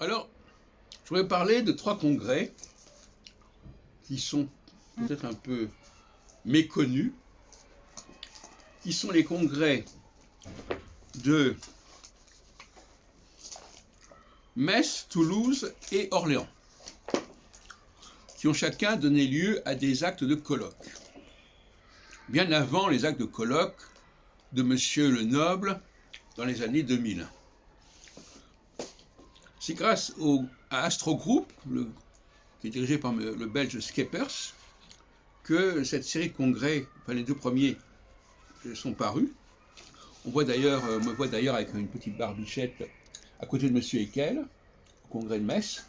Alors, je voudrais parler de 3 congrès qui sont peut-être un peu méconnus, qui sont les congrès de Metz, Toulouse et Orléans, qui ont chacun donné lieu à des actes de colloque. Bien avant les actes de colloque de Monsieur Le dans les années 2000. C'est grâce à Astro Group, qui est dirigé par le belge Skeppers, que cette série de congrès, enfin les 2 premiers, sont parus. On voit d'ailleurs, me voit d'ailleurs avec une petite barbichette à côté de Monsieur Eckel, au congrès de Metz.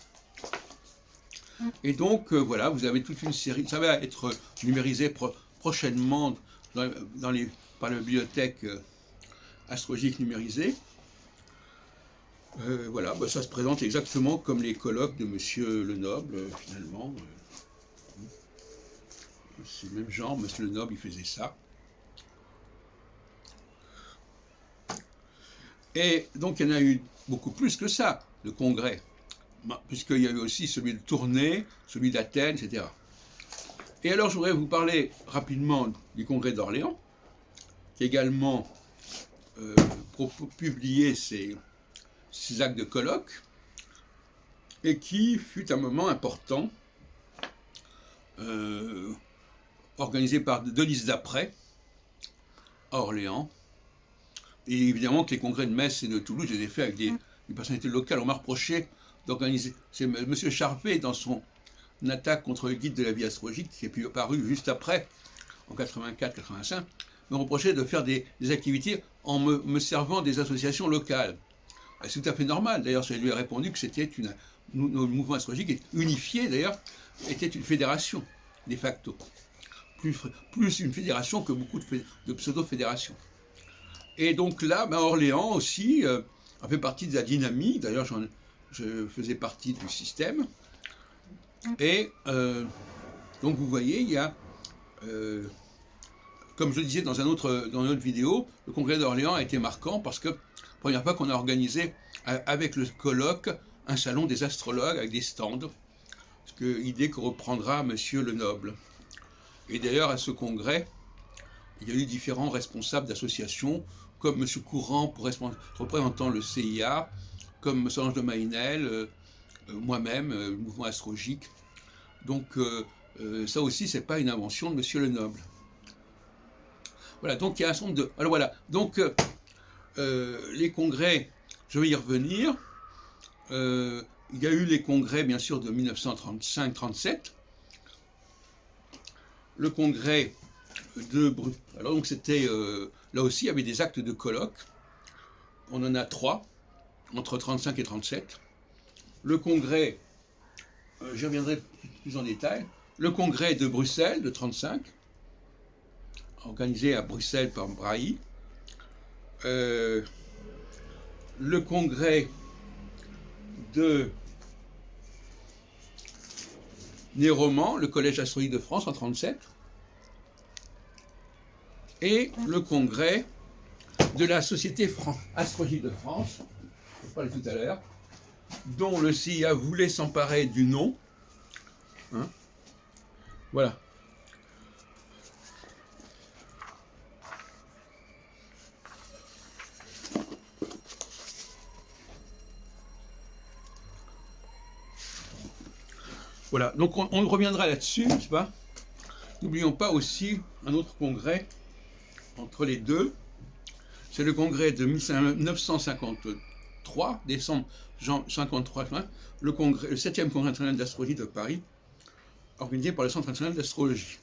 Et donc, voilà, vous avez toute une série, ça va être numérisé prochainement par la bibliothèque astrologique numérisée. Voilà, ça se présente exactement comme les colloques de Monsieur Le finalement. C'est le même genre, Monsieur Le il faisait ça. Et donc il y en a eu beaucoup plus que ça, de congrès, puisqu'il y a eu aussi celui de Tournai, celui d'Athènes, etc. Et alors je voudrais vous parler rapidement du congrès d'Orléans, qui a également publié ses actes de colloque, et qui fut un moment important, organisé par Denise Dapré, à Orléans. Et évidemment que les congrès de Metz et de Toulouse, je les ai faits avec des personnalités locales. On m'a reproché d'organiser. C'est M. Charvet, dans son attaque contre le guide de la vie astrologique, qui est paru juste après, en 84-85, me reprochait de faire des activités en me servant des associations locales. C'est tout à fait normal. D'ailleurs, je lui ai répondu que c'était nos mouvements astrologiques unifiés, d'ailleurs, était une fédération, de facto. Plus une fédération que beaucoup de pseudo-fédérations. Et donc là, Orléans aussi a fait partie de la dynamique. D'ailleurs, je faisais partie du système. Et donc vous voyez, il y a, comme je le disais dans une autre vidéo, le congrès d'Orléans a été marquant parce que première fois qu'on a organisé avec le colloque un salon des astrologues avec des stands, idée que reprendra Monsieur Le. Et d'ailleurs, à ce congrès, il y a eu différents responsables d'associations, comme M. Courant, représentant le CIA, comme Solange de Maïnel, moi-même, le mouvement astrologique. Donc, ça aussi, c'est pas une invention de M. Le. Voilà, donc il y a un certain nombre de... Alors voilà, donc les congrès, je vais y revenir. Il y a eu les congrès, bien sûr, de 1935-37. Le congrès de... Alors donc c'était... là aussi, il y avait des actes de colloque. On en a 3, entre 35 et 37. Le congrès, j'y reviendrai plus en détail. Le congrès de Bruxelles, de 35, organisé à Bruxelles par Brahi. Le congrès de Néroman, le Collège astrologique de France, en 37. Et le congrès de la Société astrologique de France, je parlais tout à l'heure, dont le CIA voulait s'emparer du nom. Hein, voilà. Voilà, donc on reviendra là-dessus, n'est-ce pas? N'oublions pas aussi un autre congrès entre les deux. C'est le congrès de 1953, décembre 1953, le 7e congrès international d'astrologie de Paris, organisé par le Centre international d'astrologie.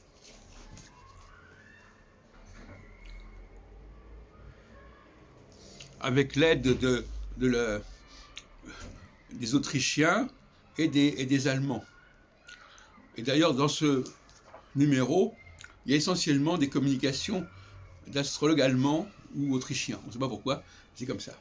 Avec l'aide des Autrichiens et des Allemands. Et d'ailleurs, dans ce numéro, il y a essentiellement des communications d'astrologues allemands ou autrichiens. On ne sait pas pourquoi, c'est comme ça.